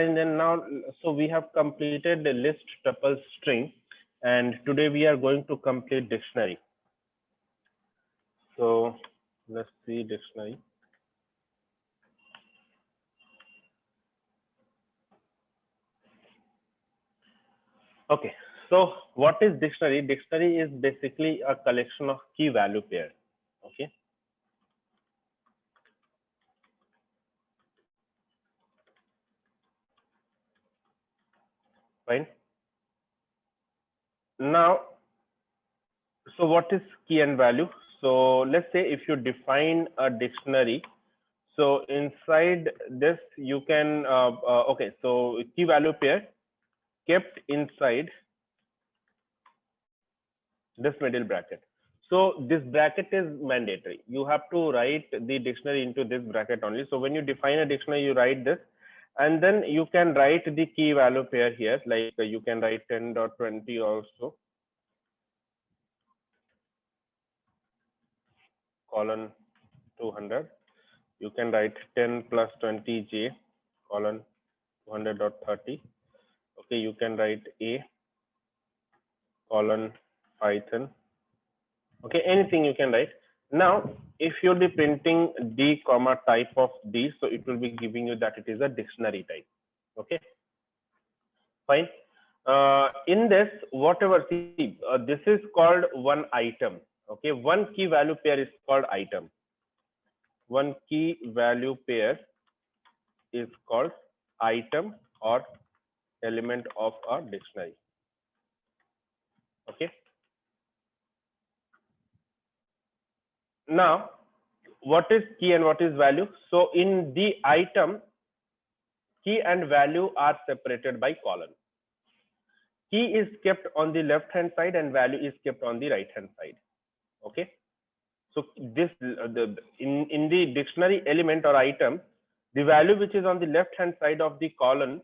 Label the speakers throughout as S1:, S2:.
S1: fine. Then now, so we have completed the list tuple string, and today we are going to complete dictionary. So let's see dictionary. Okay, so what is dictionary? Dictionary is basically a collection of key value pairs. Okay. Fine. Now, so what is key and value? So let's say if you define a dictionary, so inside this you can, okay, so key value pair kept inside this middle bracket. So this bracket is mandatory. You have to write the dictionary into this bracket only. So when you define a dictionary, you write this, and then you can write the key value pair here, like you can write 10.20 also, colon 200. You can write 10 plus 20j colon 200.30. Okay, you can write a colon Python. Okay, anything you can write. Now, if you'll be printing d comma type of d, so it will be giving you that it is a dictionary type. Okay, fine. In this, whatever, see, this is called one item. Okay, one key value pair is called item. One key value pair is called item or element of a dictionary. Okay. Now, what is key and what is value? So in the item, key and value are separated by colon. Key is kept on the left hand side and value is kept on the right hand side. Okay. So this in the dictionary element or item, the value which is on the left hand side of the column,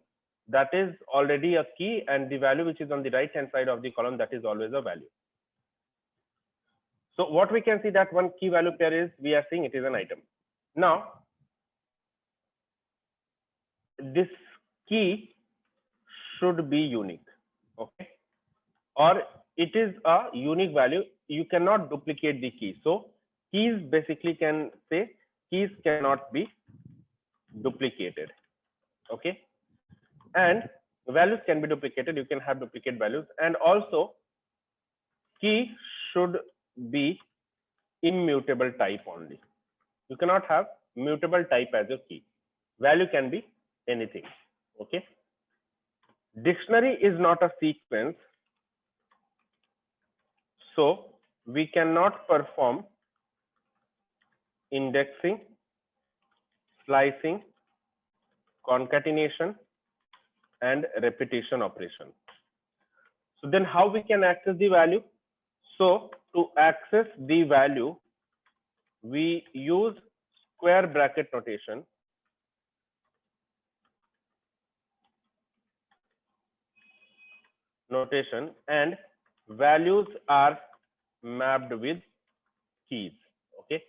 S1: that is already a key, and the value which is on the right hand side of the column, that is always a value. So what we can see that one key value pair is, we are saying it is an item. Now, this key should be unique. Okay. Or it is a unique value. You cannot duplicate the key. So keys basically can say keys cannot be duplicated. Okay. And values can be duplicated. You can have duplicate values, and also key should be immutable type only. You cannot have mutable type as your key. Value can be anything. Okay. Dictionary is not a sequence, so we cannot perform indexing, slicing, concatenation, and repetition operation. So then how we can access the value? So to access the value, we use square bracket notation. And values are mapped with keys. Okay.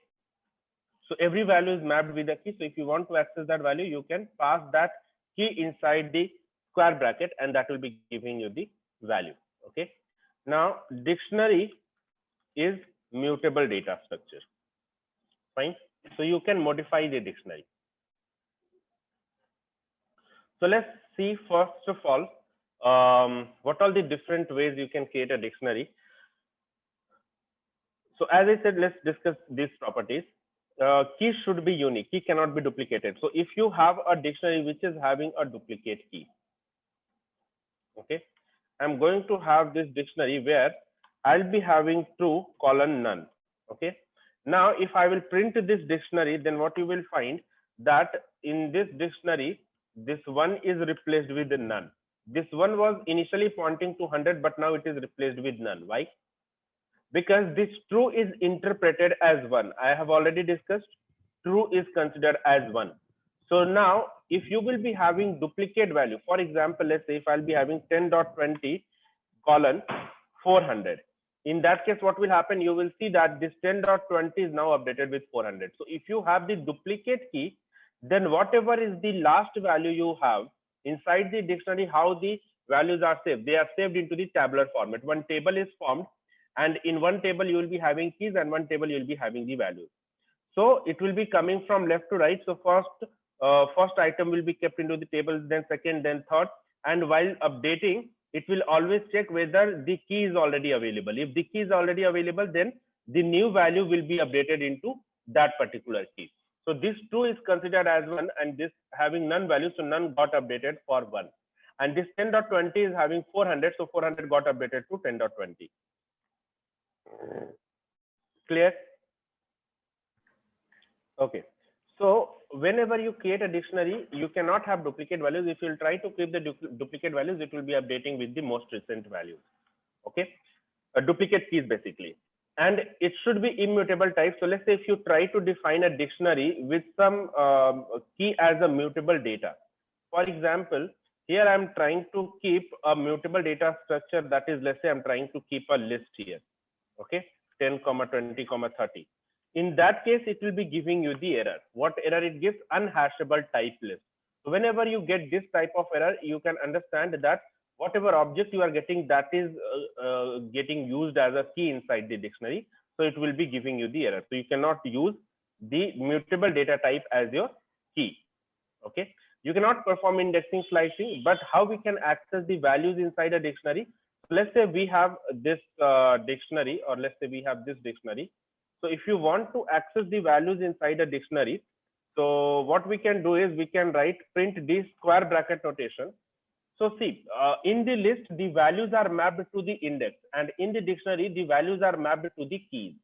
S1: So every value is mapped with a key. So if you want to access that value, you can pass that key inside the square bracket, and that will be giving you the value. Okay. Now, dictionary is mutable data structure. Fine. So you can modify the dictionary. So let's see first of all, what are the different ways you can create a dictionary. So as I said, let's discuss these properties. Key should be unique. Key cannot be duplicated. So if you have a dictionary which is having a duplicate key, okay, I'm going to have this dictionary where I'll be having true colon none. Okay. Now, if I will print this dictionary, then what you will find that in this dictionary, this one is replaced with none. This one was initially pointing to 100, but now it is replaced with none. Why? Because this true is interpreted as 1. I have already discussed true is considered as 1. So now if you will be having duplicate value, for example, let's say if I'll be having 10.20 colon 400. In that case, what will happen? You will see that this 10.20 is now updated with 400. So if you have the duplicate key, then whatever is the last value you have inside the dictionary, how the values are saved. They are saved into the tabular format. One table is formed, and in one table you will be having keys, and one table you will be having the values. So it will be coming from left to right. So first item will be kept into the table, then second, then third, and while updating, it will always check whether the key is already available. If the key is already available, then the new value will be updated into that particular key. So this true is considered as 1, and this having none value, so none got updated for 1. And this 10.20 is having 400, so 400 got updated to 10.20. Clear? Okay. So whenever you create a dictionary, you cannot have duplicate values. If you try to keep the duplicate values, it will be updating with the most recent values. Okay. Duplicate keys basically. And it should be immutable type. So let's say if you try to define a dictionary with some key as a mutable data. For example, here I'm trying to keep a mutable data structure. That is, let's say I'm trying to keep a list here. Okay. 10, 20, 30. In that case, it will be giving you the error. What error it gives? Unhashable type list. So whenever you get this type of error, you can understand that whatever object you are getting, that is getting used as a key inside the dictionary. So it will be giving you the error. So you cannot use the mutable data type as your key. Okay. You cannot perform indexing slicing, but how we can access the values inside a dictionary? So let's say we have this dictionary, or let's say we have this dictionary. So if you want to access the values inside a dictionary, so what we can do is we can write print the square bracket notation. So see, in the list, the values are mapped to the index, and in the dictionary, the values are mapped to the keys.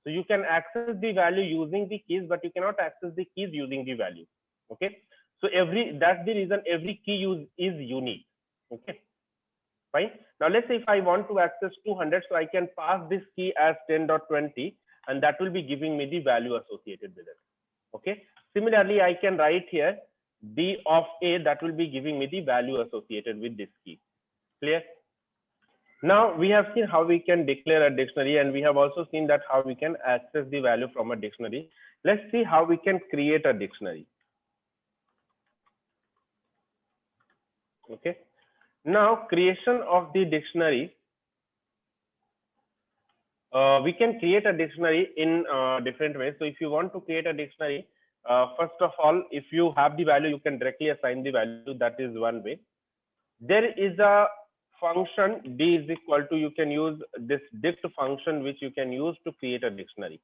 S1: So you can access the value using the keys, but you cannot access the keys using the value. Okay. So that's the reason every key is unique. Okay. Fine. Now let's say if I want to access 200, so I can pass this key as 10.20, and that will be giving me the value associated with it. Okay. Similarly, I can write here D of A, that will be giving me the value associated with this key. Clear? Now we have seen how we can declare a dictionary, and we have also seen that how we can access the value from a dictionary. Let's see how we can create a dictionary. Okay. Now creation of the dictionary. We can create a dictionary in different ways. So if you want to create a dictionary, first of all, if you have the value, you can directly assign the value. That is one way. There is a function D is equal to, you can use this dict function, which you can use to create a dictionary.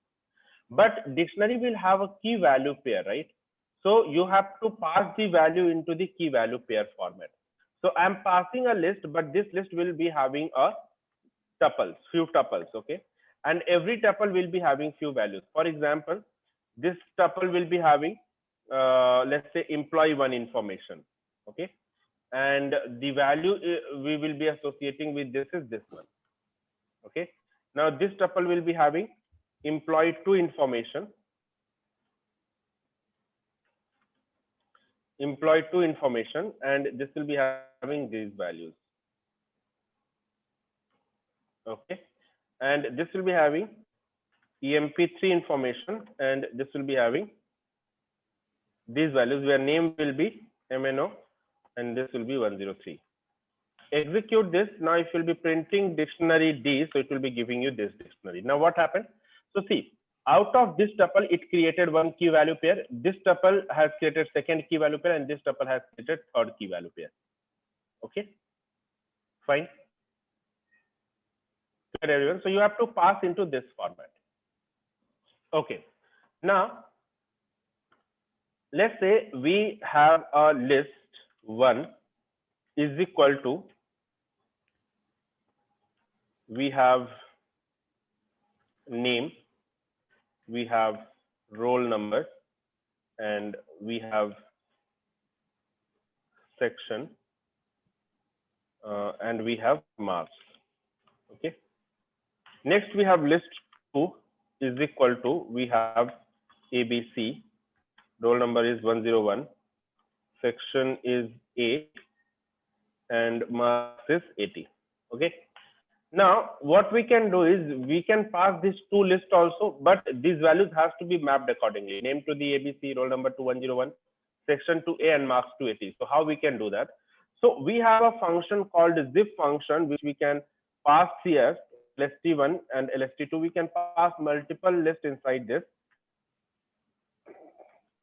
S1: But dictionary will have a key value pair, right? So you have to pass the value into the key value pair format. So I'm passing a list, but this list will be having a tuples, few tuples, okay? And every tuple will be having few values. For example, this tuple will be having, let's say, employee 1 information, okay? And the value we will be associating with this is this one, okay? Now this tuple will be having employee 2 information, employee 2 information, and this will be having these values. Okay, and this will be having EMP3 information, and this will be having these values where name will be MNO, and this will be 103. Execute this. Now if you'll be printing dictionary D, so it will be giving you this dictionary. Now what happened? So see, out of this tuple, it created one key value pair. This tuple has created second key value pair, and this tuple has created third key value pair. Okay, fine. Everyone, so you have to pass into this format. Okay, now let's say we have a list 1 is equal to, we have name, we have roll number, and we have section, and we have marks. Okay. Next, we have list 2 is equal to, we have ABC, roll number is 101, section is A, and marks is 80. Okay. Now, what we can do is we can pass this to list also, but these values have to be mapped accordingly. Name to the ABC, roll number to 101, section to A and marks to AT. So how we can do that? So we have a function called zip function, which we can pass here, LST1 and LST2. We can pass multiple lists inside this.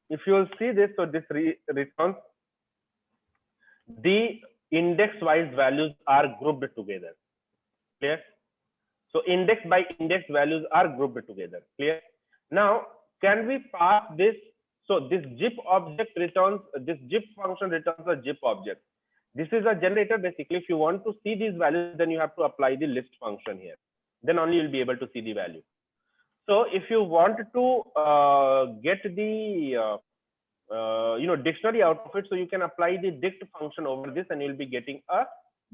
S1: If you will see this, so this returns the index-wise values are grouped together. Clear? So index by index values are grouped together. Clear? Now, can we pass this? So this zip object returns, this zip function returns a zip object. This is a generator. Basically, if you want to see these values, then you have to apply the list function here. Then only you'll be able to see the value. So if you want to get the dictionary out of it, so you can apply the dict function over this, and you'll be getting a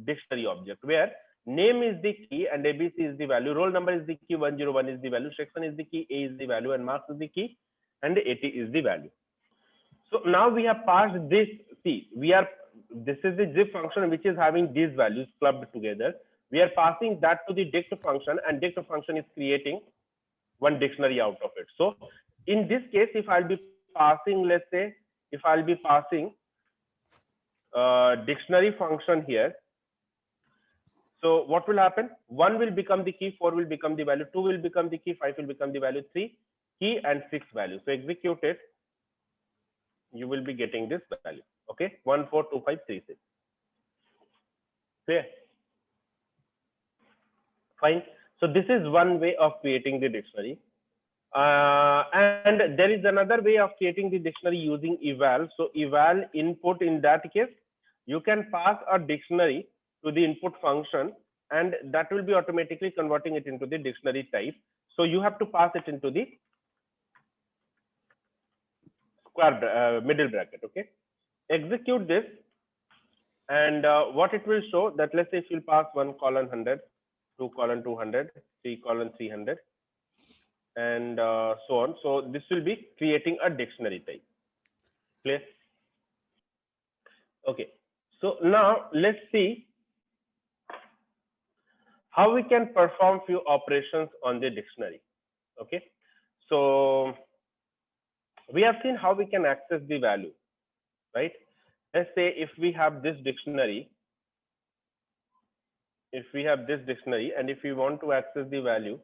S1: dictionary object where name is the key and ABC is the value, roll number is the key, 101 is the value, section is the key, A is the value, and marks is the key, and AT is the value. So now we have passed this. See, this is the zip function which is having these values clubbed together. We are passing that to the dict function, and dict function is creating one dictionary out of it. So in this case, if I'll be passing, let's say, if I'll be passing dictionary function here, so what will happen? 1 will become the key, 4 will become the value, 2 will become the key, 5 will become the value, 3 key, and 6 value. So execute it, you will be getting this value. Okay, 1 4 2 5 3 6. Clear? Fine. So this is one way of creating the dictionary. And there is another way of creating the dictionary using eval. So eval input, in that case, you can pass a dictionary to the input function, and that will be automatically converting it into the dictionary type. So you have to pass it into the square middle bracket. Okay, execute this, and what it will show that, let's say if you pass 1 colon 100, 2 colon 200, 3 colon 300, and so on. So this will be creating a dictionary type. Clear? Okay. So now let's see how we can perform few operations on the dictionary. Okay. So we have seen how we can access the value, right? Let's say if we have this dictionary, and if we want to access the value,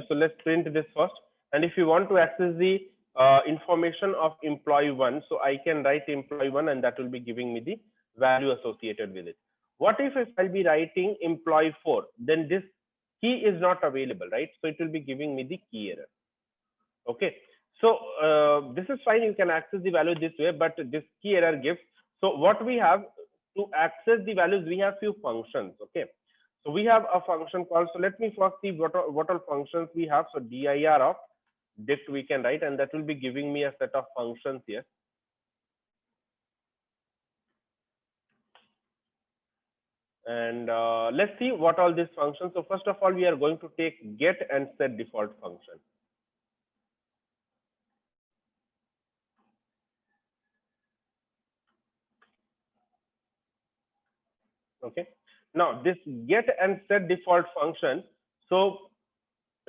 S1: so let's print this first. And if you want to access the information of employee 1, so I can write employee 1, and that will be giving me the value associated with it. What if I'll be writing employee 4, then this key is not available, right? So it will be giving me the key error. Okay. So this is fine. You can access the value this way, but this key error gives. So what we have to access the values, we have few functions. Okay. So we have a function called, so let me first see what all functions we have. So dir of dict we can write, and that will be giving me a set of functions here. And let's see what all these functions. So first of all, we are going to take get and set default function. Okay. Now this get and set default function. So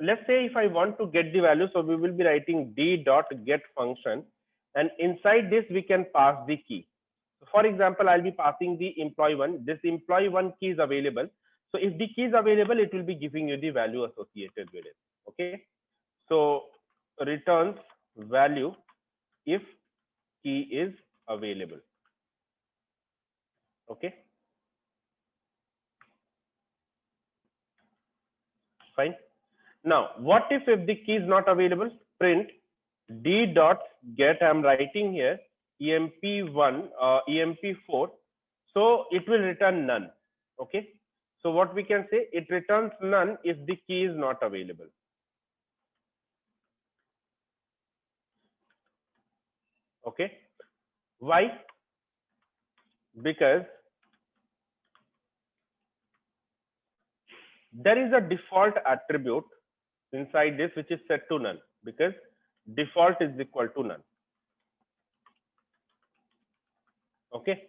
S1: let's say if I want to get the value, so we will be writing d dot get function, and inside this we can pass the key. So for example, I'll be passing the employee 1. This employee 1 key is available. So if the key is available, it will be giving you the value associated with it. Okay. So returns value if key is available. Okay. Fine. Now, what if the key is not available? Print d dot get. I'm writing here emp1, emp4. So it will return none. Okay. So what we can say, it returns none if the key is not available. Okay. Why? Because there is a default attribute inside this which is set to none, because default is equal to none. Okay.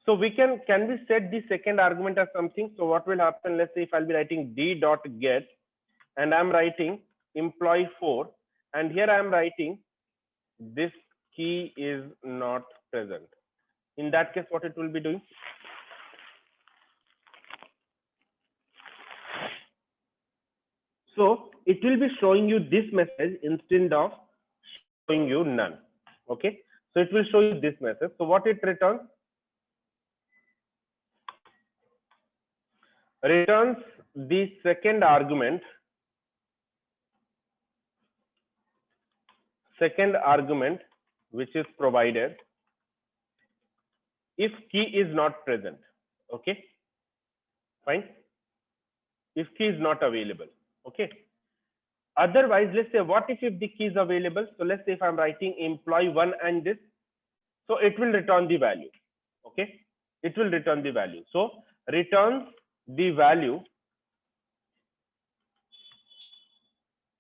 S1: So we can we set the second argument as something? So what will happen? Let's say if I'll be writing d dot get, and I'm writing employee 4, and here I'm writing this key is not present. In that case, what it will be doing? So it will be showing you this message instead of showing you none. Okay, so it will show you this message. So what it returns? Returns the second argument which is provided if key is not present. Okay, fine. If key is not available. Okay, otherwise, let's say what if the key is available? So let's say if I'm writing employee 1 and this, so it will return the value. Okay, it will return the value. So returns the value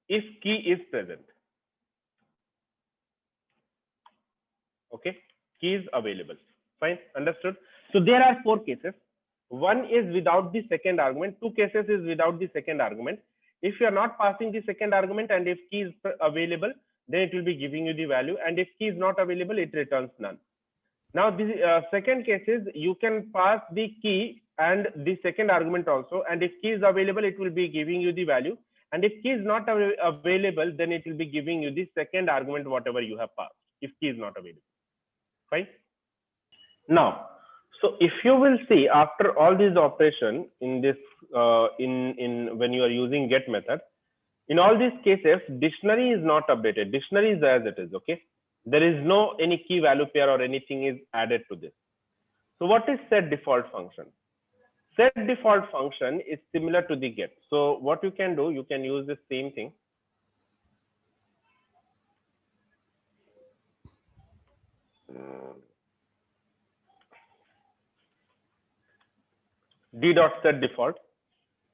S1: if key is present. Okay, key is available. Fine, understood. So there are 4 cases. One is without the second argument. 2 cases is without the second argument. If you are not passing the second argument and if key is available, then it will be giving you the value, and if key is not available, it returns none. Now the second case is you can pass the key and the second argument also, and if key is available, it will be giving you the value, and if key is not available, then it will be giving you the second argument whatever you have passed, if key is not available. Fine. Now, so if you will see after all these operation in this when you are using get method, in all these cases dictionary is not updated, dictionary is as it is. Okay, there is no any key value pair or anything is added to this. So what is set default function? Set default function is similar to the get. So what you can do, you can use the same thing. D dot set default.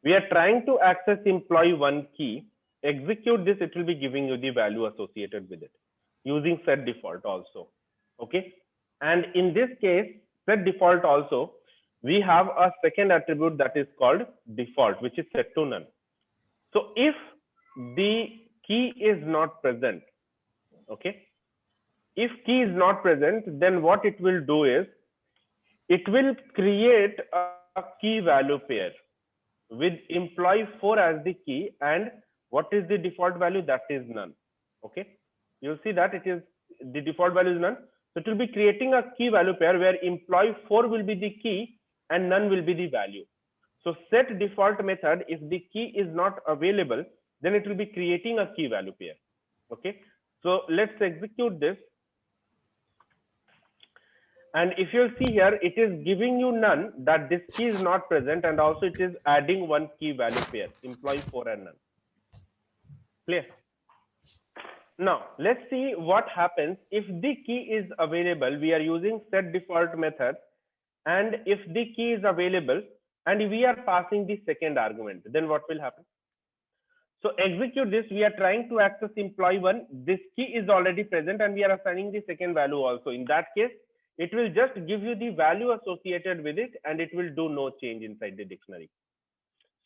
S1: We are trying to access employee 1 key. Execute this, it will be giving you the value associated with it using set default also. Okay, and in this case, set default also, we have a second attribute that is called default, which is set to none. So if the key is not present, okay, if key is not present, then what it will do is it will create a key value pair with employee 4 as the key, and what is the default value? That is none. Okay, you'll see that it is the default value is none. So it will be creating a key value pair where employee 4 will be the key and none will be the value. So set default method, if the key is not available, then it will be creating a key value pair. Okay, so let's execute this. And if you'll see here, it is giving you none, that this key is not present, and also it is adding 1 key value pair, employee 4 and none. Clear? Now let's see what happens if the key is available. We are using set default method, and if the key is available and we are passing the second argument, then what will happen? So execute this. We are trying to access employee 1. This key is already present and we are assigning the second value also. In that case, it will just give you the value associated with it, and it will do no change inside the dictionary.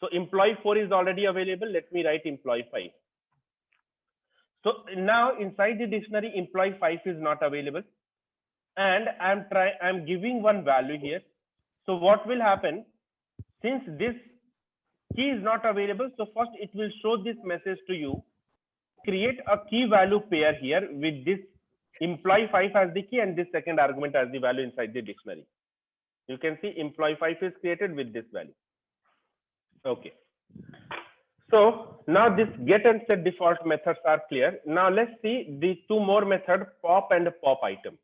S1: So employee 4 is already available. Let me write employee 5. So now inside the dictionary, employee 5 is not available, and I'm giving one value here. So what will happen, since this key is not available, so first it will show this message to you, create a key value pair here with this employee 5 as the key and this second argument as the value inside the dictionary. You can see employee 5 is created with this value. Okay, so now this get and set default methods are clear. Now let's see the 2 more methods, pop and pop item.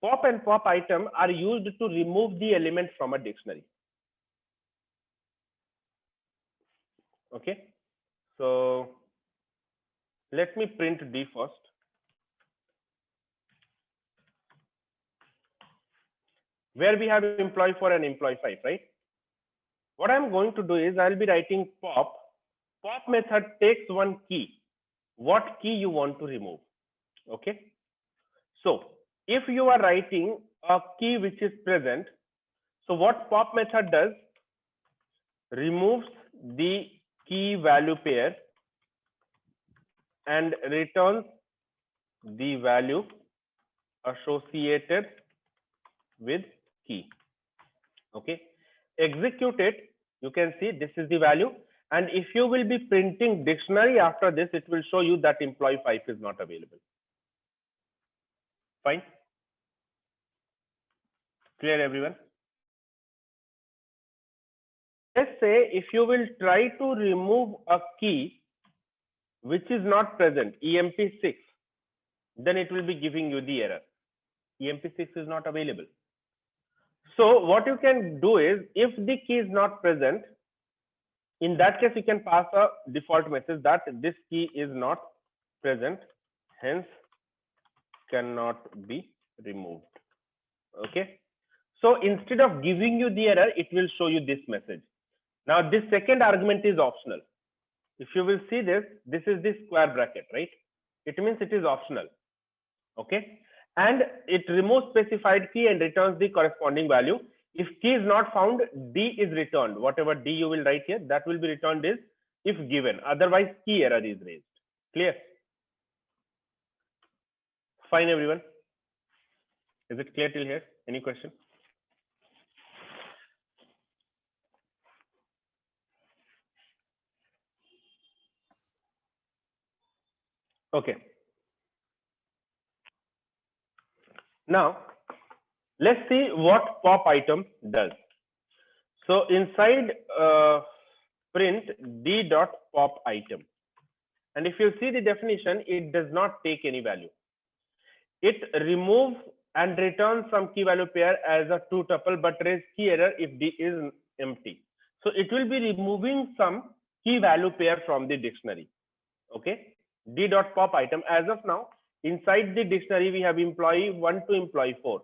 S1: Pop and pop item are used to remove the element from a dictionary. Okay, so let me print D first. Where we have employee 4 and employee 5, right? What I'm going to do is I'll be writing pop. Pop method takes one key. What key you want to remove? Okay. So if you are writing a key which is present, so what pop method does, removes the key value pair and returns the value associated with key. Okay, execute it. You can see this is the value, and if you will be printing dictionary after this, it will show you that employee 5 is not available. Fine, clear everyone? Let's say if you will try to remove a key which is not present, EMP6, then it will be giving you the error. EMP6 is not available. So what you can do is, if the key is not present, in that case you can pass a default message that this key is not present, hence cannot be removed. Okay, so instead of giving you the error, it will show you this message. Now this second argument is optional. If you will see this, this is the square bracket, right? It means it is optional. Okay, and it removes specified key and returns the corresponding value. If key is not found, D is returned. Whatever D you will write here, that will be returned is if given. Otherwise, key error is raised. Clear? Fine, everyone. Is it clear till here? Any question? Okay. Now, let's see what pop item does. So inside print d dot pop item, and if you see the definition, it does not take any value. It removes and returns some key value pair as a two tuple, but raise key error if D is empty. So it will be removing some key value pair from the dictionary. Okay, d dot pop item. As of now, inside the dictionary we have employee 1 to employee 4.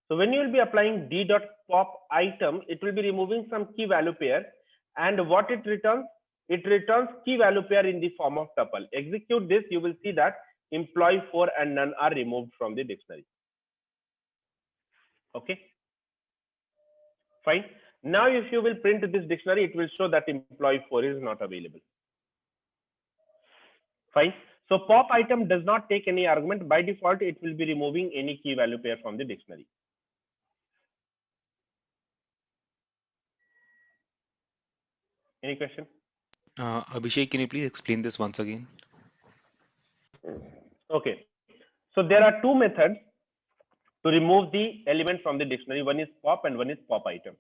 S1: So when you will be applying d dot pop item, it will be removing some key value pair, and what it returns? It returns key value pair in the form of tuple. Execute this, you will see that employee 4 and none are removed from the dictionary. Okay, fine. Now if you will print this dictionary, it will show that employee 4 is not available. Fine. So pop item does not take any argument. By default, it will be removing any key value pair from the dictionary. Any question?
S2: Abhishek, can you please explain this once again?
S1: Okay. So there are two methods to remove the element from the dictionary. One is pop and one is pop item.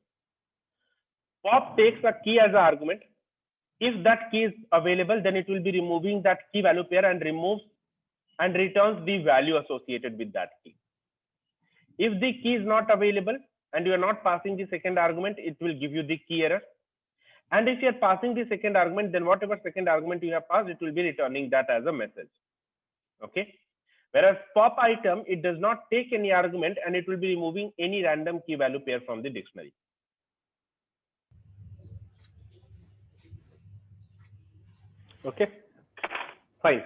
S1: Pop takes a key as an argument. If that key is available, then it will be removing that key value pair and removes and returns the value associated with that key. If the key is not available and you are not passing the second argument, it will give you the key error. And if you are passing the second argument, then whatever second argument you have passed, it will be returning that as a message. Okay. Whereas pop item, it does not take any argument and it will be removing any random key value pair from the dictionary. Okay, fine.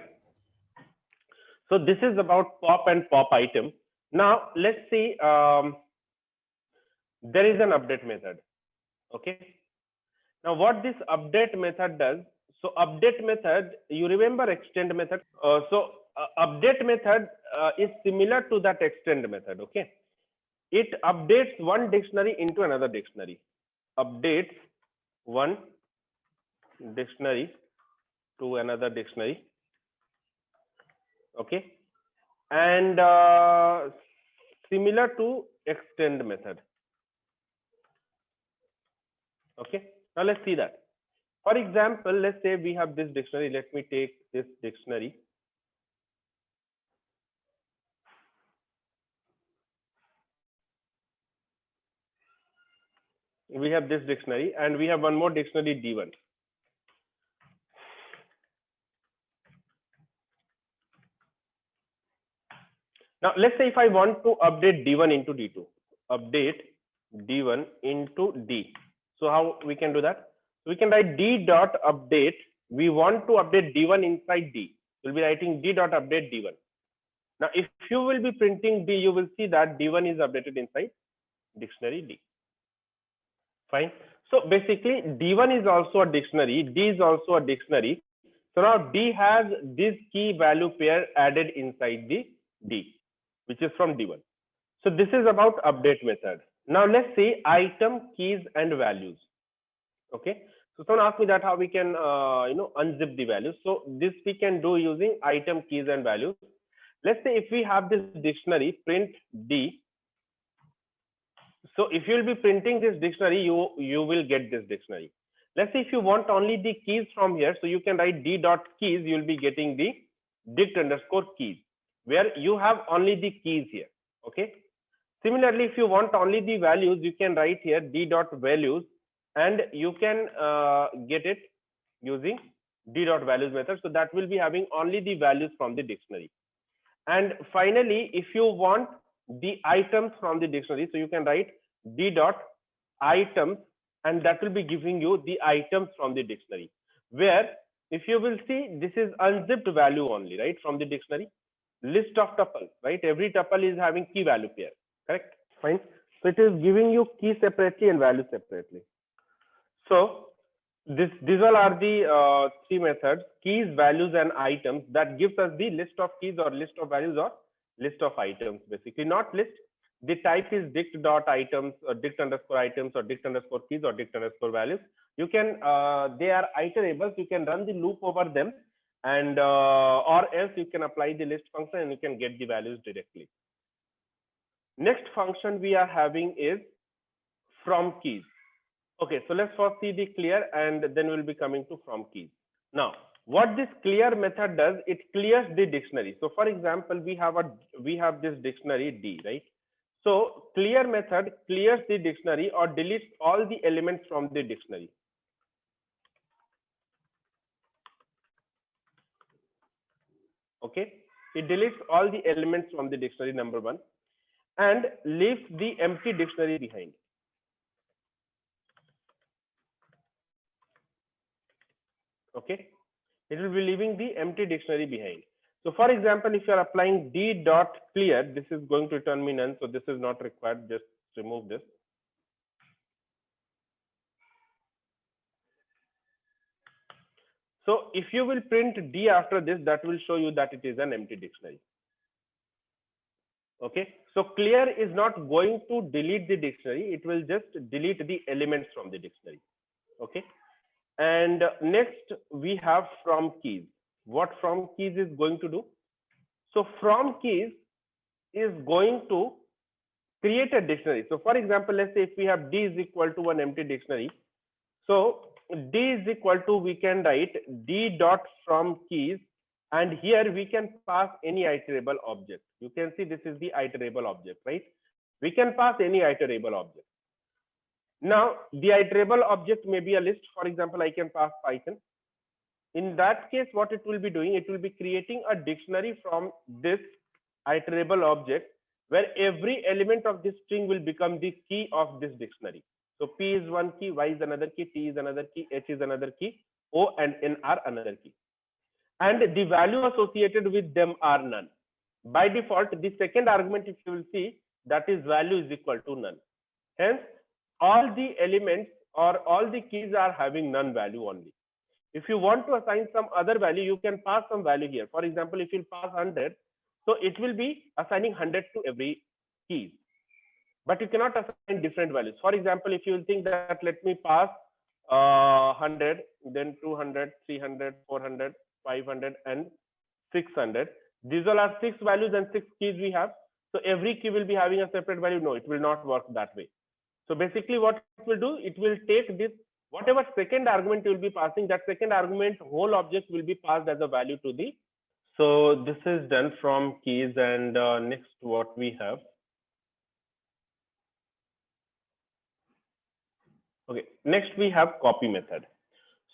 S1: So this is about pop and pop item. Now let's see, there is an update method. Okay. Now what this update method does, so update method, you remember extend method. Update method is similar to that extend method. Okay. It updates one dictionary into another dictionary. Updates one dictionary to another dictionary. Okay. And similar to extend method. Okay. Now let's see that. For example, let's say we have this dictionary. Let me take this dictionary. We have this dictionary and we have one more dictionary D1. Now let's say if I want to update D1 into D2, update D1 into D. So how we can do that? We can write D dot update. We want to update D1 inside D. We'll be writing D dot update D1. Now, if you will be printing D, you will see that D1 is updated inside dictionary D. Fine. So basically, D1 is also a dictionary, D is also a dictionary. So now D has this key value pair added inside the D, which is from D1. So this is about update method. Now let's say item, keys, and values. Okay. So someone asked me that how we can unzip the values. So this we can do using item, keys, and values. Let's say if we have this dictionary print D. So if you will be printing this dictionary, you will get this dictionary. Let's say if you want only the keys from here, so you can write d dot keys. You will be getting the dict underscore keys, where you have only the keys here. Okay. Similarly, if you want only the values, you can write here d dot values, and you can get it using d dot values method. So that will be having only the values from the dictionary. And finally, if you want the items from the dictionary, so you can write d dot items, and that will be giving you the items from the dictionary, where if you will see, this is unzipped value only, right, from the dictionary. List of tuple, right? Every tuple is having key value pair, correct? Fine. So it is giving you key separately and value separately. So these all are the three methods: keys, values, and items, that gives us the list of keys or list of values or list of items. Basically, not list. The type is dict dot items or dict underscore items or dict underscore keys or dict underscore values. You can they are iterables. You can run the loop over them, and or else you can apply the list function and you can get the values directly. Next function we are having is from keys. Okay, so let's first see the clear, and then we'll be coming to from keys. Now, what this clear method does, it clears the dictionary. So for example, we have this dictionary D, right? So clear method clears the dictionary or deletes all the elements from the dictionary. Okay, it deletes all the elements from the dictionary, number one, and leaves the empty dictionary behind. Okay, it will be leaving the empty dictionary behind. So for example, if you are applying d dot clear, this is going to return me none, so this is not required. Just remove this. So if you will print d after this, that will show you that it is an empty dictionary. Okay, so clear is not going to delete the dictionary, it will just delete the elements from the dictionary. Okay, and next we have from keys. What from keys is going to do? So from keys is going to create a dictionary. So for example, let's say if we have d is equal to an empty dictionary, so d is equal to, we can write d dot from keys, and here we can pass any iterable object. You can see this is the iterable object, right? We can pass any iterable object. Now the iterable object may be a list. For example, I can pass Python. In that case, what it will be doing, it will be creating a dictionary from this iterable object, where every element of this string will become the key of this dictionary. So P is one key, Y is another key, T is another key, H is another key, O and N are another key. And the value associated with them are none. By default, the second argument, if you will see, that is value is equal to none. Hence, all the elements or all the keys are having none value only. If you want to assign some other value, you can pass some value here. For example, if you pass 100, so it will be assigning 100 to every key. But you cannot assign different values. For example, if you will think that let me pass 100, then 200, 300, 400, 500, and 600. These all are 6 values and 6 keys we have. So every key will be having a separate value. No, it will not work that way. So basically what it will do, it will take this, whatever second argument you will be passing, that second argument whole object will be passed as a value to the. So this is done from keys, and next what we have. Okay, next we have copy method.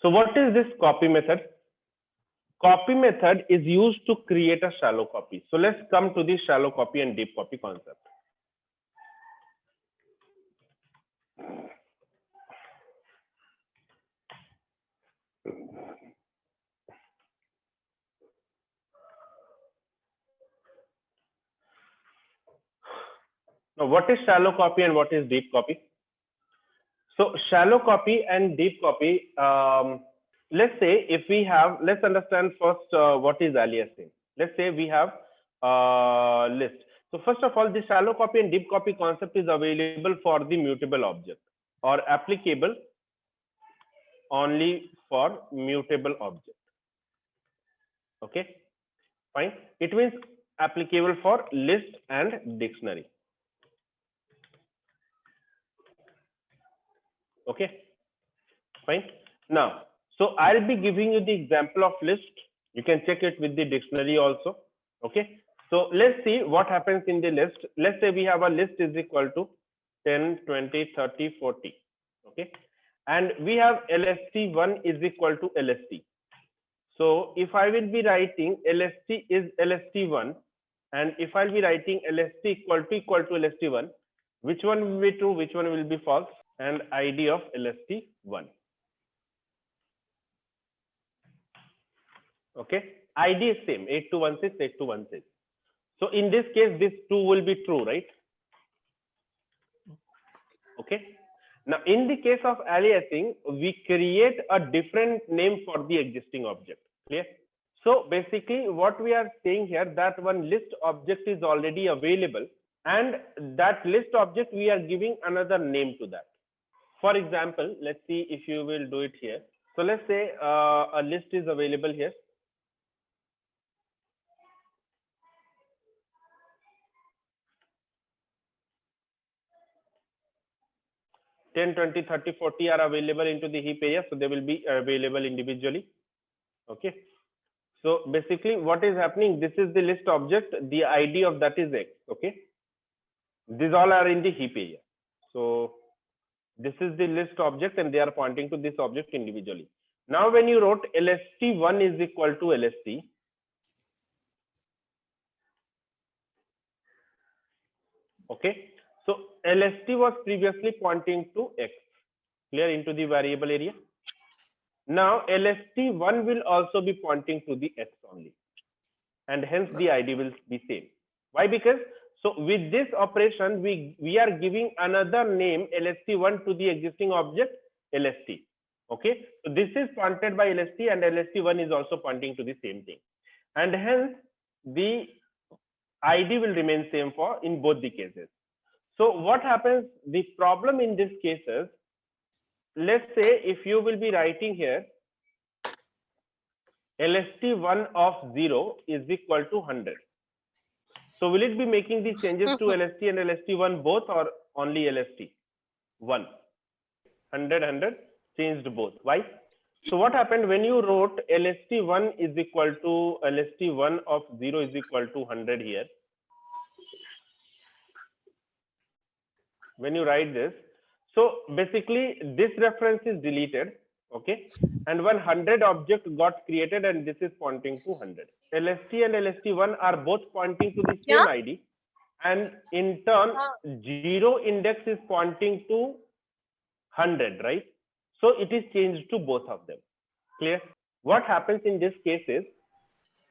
S1: So what is this copy method? Copy method is used to create a shallow copy. So let's come to the shallow copy and deep copy concept. Now, what is shallow copy and what is deep copy? So shallow copy and deep copy, let's say if we have, let's understand first what is aliasing. Let's say we have list. So first of all, the shallow copy and deep copy concept is available for the mutable object or applicable only for mutable object. Okay, fine. It means applicable for list and dictionary. Okay, fine. Now, so I'll be giving you the example of list. You can check it with the dictionary also. Okay, so let's see what happens in the list. Let's say we have a list is equal to 10, 20, 30, 40. Okay, and we have LST1 is equal to LST. So if I will be writing LST is LST1, and if I'll be writing LST equal to LST1, which one will be true, which one will be false? And ID of LST1. Okay, ID is same, 8216, 8216. So in this case, this 2 will be true, right? Okay. Now, in the case of aliasing, we create a different name for the existing object. Clear? So basically, what we are saying here, that one list object is already available, and that list object we are giving another name to that. For example, let's see if you will do it here. So let's say a list is available here. Ten, 20, 30, 40 are available into the heap area, so they will be available individually. Okay. So basically, what is happening? This is the list object. The ID of that is X. Okay. These all are in the heap area. So this is the list object, and they are pointing to this object individually. Now, when you wrote LST1 is equal to LST, okay. So LST was previously pointing to X, clear, into the variable area. Now LST1 will also be pointing to the X only, and hence the ID will be same. Why? Because so with this operation, we are giving another name LST1 to the existing object LST. Okay, so this is pointed by LST, and LST1 is also pointing to the same thing, and hence the ID will remain same for in both the cases. So what happens? The problem in this case is, let's say if you will be writing here LST1 of 0 is equal to 100. So will it be making these changes to LST and LST1 both, or only LST1? 100, 100 changed both. Why? So what happened when you wrote LST1 is equal to LST1 of 0 is equal to 100 here? When you write this, so basically this reference is deleted. Okay, and 100 object got created, and this is pointing to 100. LST and LST1 are both pointing to the same ID, and in turn 0 index is pointing to 100, right? So it is changed to both of them. Clear? What happens in this case is,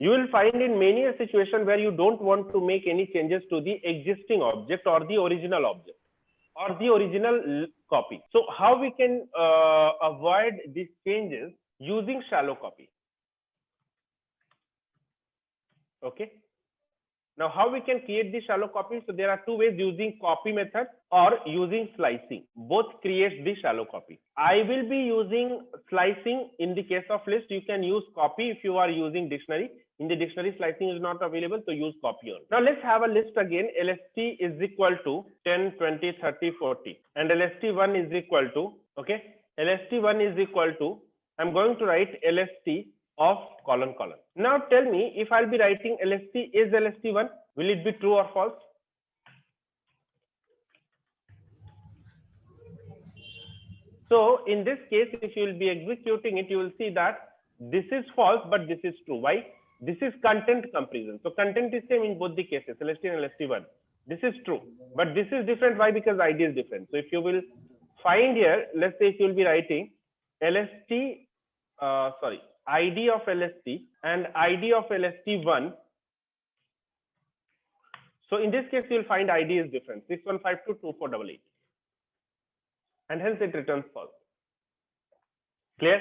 S1: you will find in many a situation where you don't want to make any changes to the existing object or the original object or the original copy. So how we can avoid these changes? Using shallow copy. Okay. Now, how we can create the shallow copy? So there are two ways: using copy method or using slicing. Both create the shallow copy. I will be using slicing in the case of list. You can use copy if you are using dictionary. In the dictionary, slicing is not available, so use copy only. Now let's have a list again. LST is equal to 10, 20, 30, 40, and LST1 is equal to, okay, LST1 is equal to, I'm going to write LST of colon. Now tell me, if I'll be writing LST is LST1, will it be true or false? So in this case, if you will be executing it, you will see that this is false, but this is true. Why? This is content comparison. So content is same in both the cases, LST and LST1. This is true, but this is different. Why? Because ID is different. So if you will find here, let's say if you will be writing LST, ID of LST and ID of LST1. So in this case, you'll find ID is different, 61522488, and hence it returns false. Clear?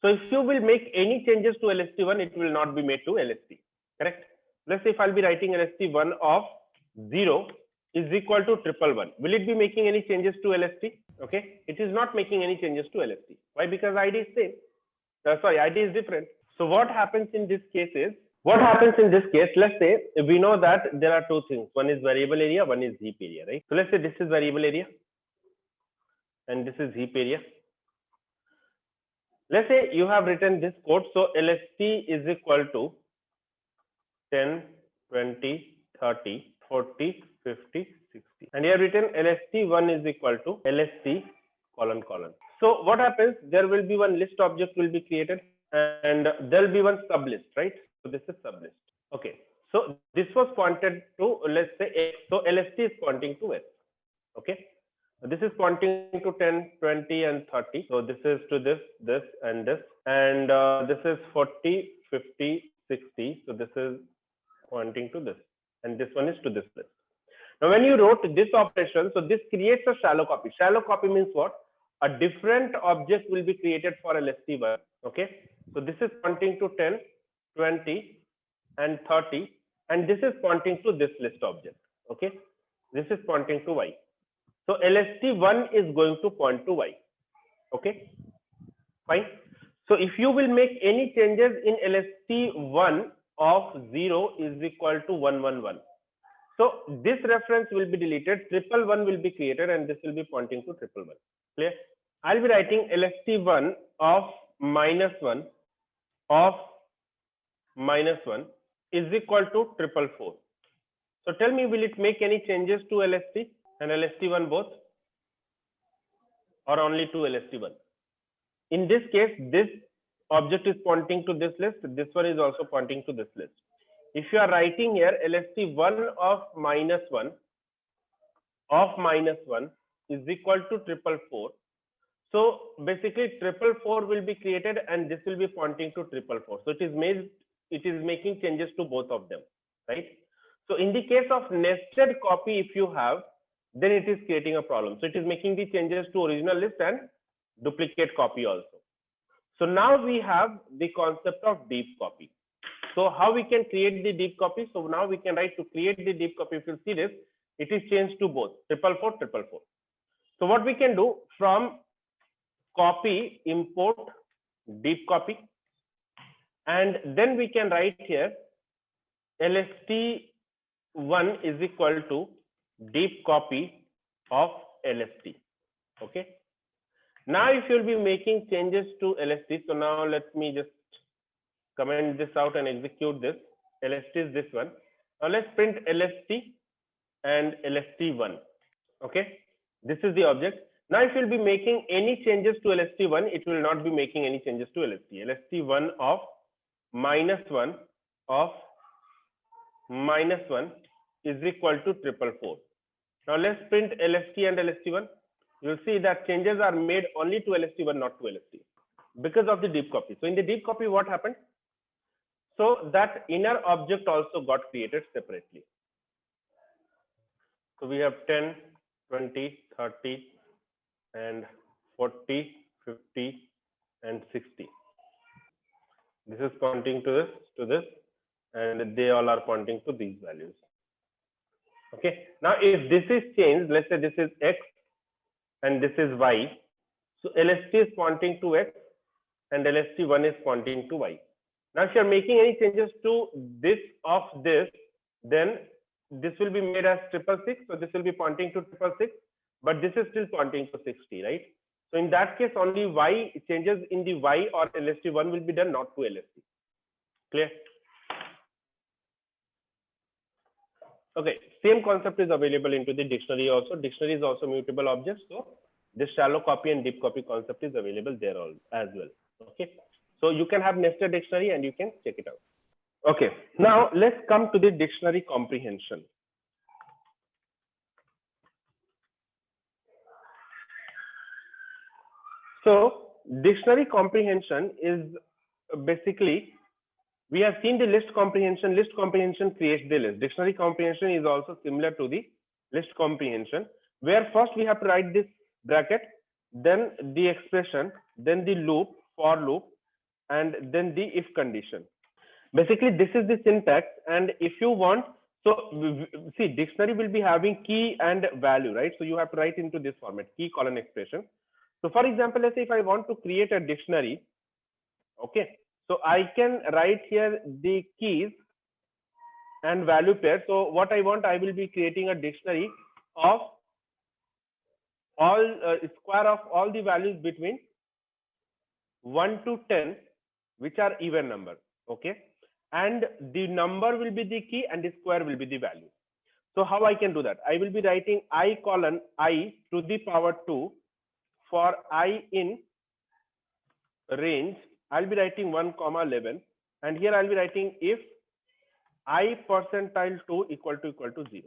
S1: So if you will make any changes to LST1, it will not be made to LST. Correct? Let's say if I'll be writing LST1 of 0 is equal to 111. Will it be making any changes to LST? Okay, it is not making any changes to LST. Why? Because ID is same. ID is different. So what happens in this case is, let's say we know that there are two things. One is variable area, one is heap area, right? So let's say this is variable area and this is heap area. Let's say you have written this code. So LST is equal to 10, 20, 30, 40, 50, 60. And you have written LST1 is equal to LST colon colon. So what happens? There will be one list object will be created and there will be one sublist, right? So this is sublist. Okay. So this was pointed to, let's say X. So LST is pointing to X. Okay. This is pointing to 10, 20, and 30. So this is to this, this, and this. And this is 40, 50, 60. So this is pointing to this. And this one is to this list. Now, when you wrote this operation, so this creates a shallow copy. Shallow copy means what? A different object will be created for LST1. Okay. So this is pointing to 10, 20, and 30. And this is pointing to this list object. Okay. This is pointing to Y. So LST1 is going to point to Y. Okay, fine. So if you will make any changes in LST1 of 0 is equal to 111. So this reference will be deleted, 111 will be created, and this will be pointing to 111. Clear? I'll be writing LST1 of -1 is equal to 444. So tell me, will it make any changes to LST and LST1 both, or only to LST1? In this case, this object is pointing to this list. This one is also pointing to this list. If you are writing here LST1 of -1 is equal to 444. So basically 444 will be created and this will be pointing to 444. So it is making changes to both of them, right? So in the case of nested copy, if you have, then it is creating a problem. So it is making the changes to original list and duplicate copy also. So now we have the concept of deep copy. So how we can create the deep copy? So now we can write to create the deep copy. If you see this, it is changed to both 444. So what we can do, from copy import deep copy, and then we can write here LST1 is equal to deep copy of LST. Okay. Now if you'll be making changes to LST, so now let me just comment this out and execute this. LST is this one. Now let's print LST and LST1. Okay. This is the object. Now if you'll be making any changes to LST1, it will not be making any changes to LST. LST1 of -1 is equal to 444. Now let's print LST and LST1. You'll see that changes are made only to LST1, not to LST, because of the deep copy. So in the deep copy, what happened? So that inner object also got created separately. So we have 10, 20, 30, and 40, 50, and 60. This is pointing to this, and they all are pointing to these values. Okay. Now if this is changed, let's say this is X and this is Y. So LST is pointing to X and LST1 is pointing to Y. Now if you are making any changes to this of this, then this will be made as 666. So this will be pointing to 666, but this is still pointing to 60, right? So in that case, only Y changes in the Y or LST1 will be done, not to LST. Clear? Okay, same concept is available into the dictionary also. Dictionary is also mutable objects. So this shallow copy and deep copy concept is available there as well. Okay, so you can have nested dictionary and you can check it out. Okay, now let's come to the dictionary comprehension. So dictionary comprehension is basically We have seen the list comprehension. List comprehension creates the list. Dictionary comprehension is also similar to the list comprehension, where first we have to write this bracket, then the expression, then the loop, for loop, and then the if condition. Basically, this is the syntax. And if you want, so see, dictionary will be having key and value, right? So you have to write into this format, key colon expression. So for example, let's say if I want to create a dictionary, okay, so I can write here the keys and value pair. So what I want, I will be creating a dictionary of all square of all the values between 1 to 10, which are even number. Okay, and the number will be the key and the square will be the value. So how I can do that? I will be writing I colon I to the power 2 for I in range. I'll be writing 1 comma 11, and here I'll be writing if I percentile 2 equal to 0.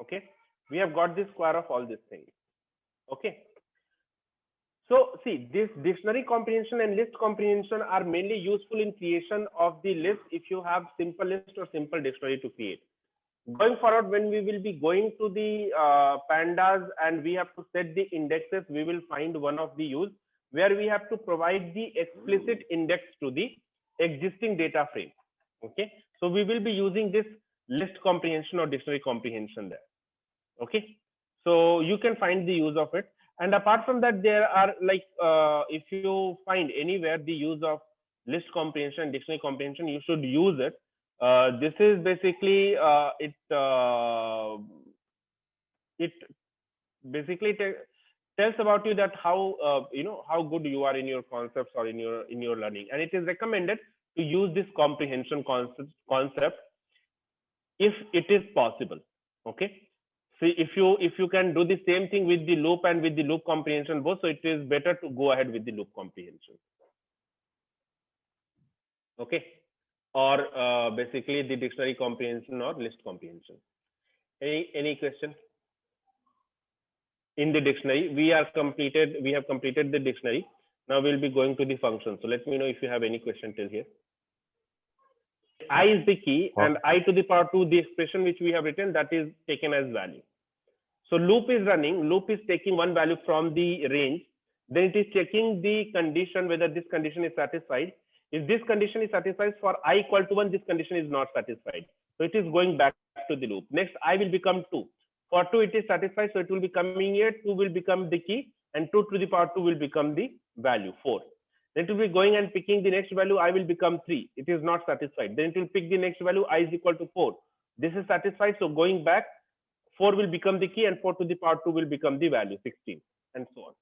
S1: Okay, we have got the square of all these things. Okay, so see, this dictionary comprehension and list comprehension are mainly useful in creation of the list if you have simple list or simple dictionary to create. Going forward, when we will be going to the pandas and we have to set the indexes, we will find one of the use where we have to provide the explicit index to the existing data frame. Okay, so we will be using this list comprehension or dictionary comprehension there. Okay, so you can find the use of it. And apart from that, there are like if you find anywhere the use of list comprehension, dictionary comprehension, you should use it. This is basically it basically tells about you that how you know how good you are in your concepts or in your learning, and it is recommended to use this comprehension concept if it is possible. Okay, see, if you can do the same thing with the loop and with the loop comprehension both, so it is better to go ahead with the loop comprehension. Okay, or basically the dictionary comprehension or list comprehension. Any question? In the dictionary, we have completed the dictionary. Now we'll be going to the function. So let me know if you have any question till here. I is the key, and I to the power 2, the expression which we have written, that is taken as value. So loop is running, loop is taking one value from the range, then it is checking the condition whether this condition is satisfied. If this condition is satisfied for I equal to 1, this condition is not satisfied. So it is going back to the loop. Next, I will become 2. For 2, it is satisfied, so it will be coming here, 2 will become the key, and 2 to the power 2 will become the value, 4. Then it will be going and picking the next value, I will become 3. It is not satisfied. Then it will pick the next value, I is equal to 4. This is satisfied, so going back, 4 will become the key, and 4 to the power 2 will become the value, 16, and so on.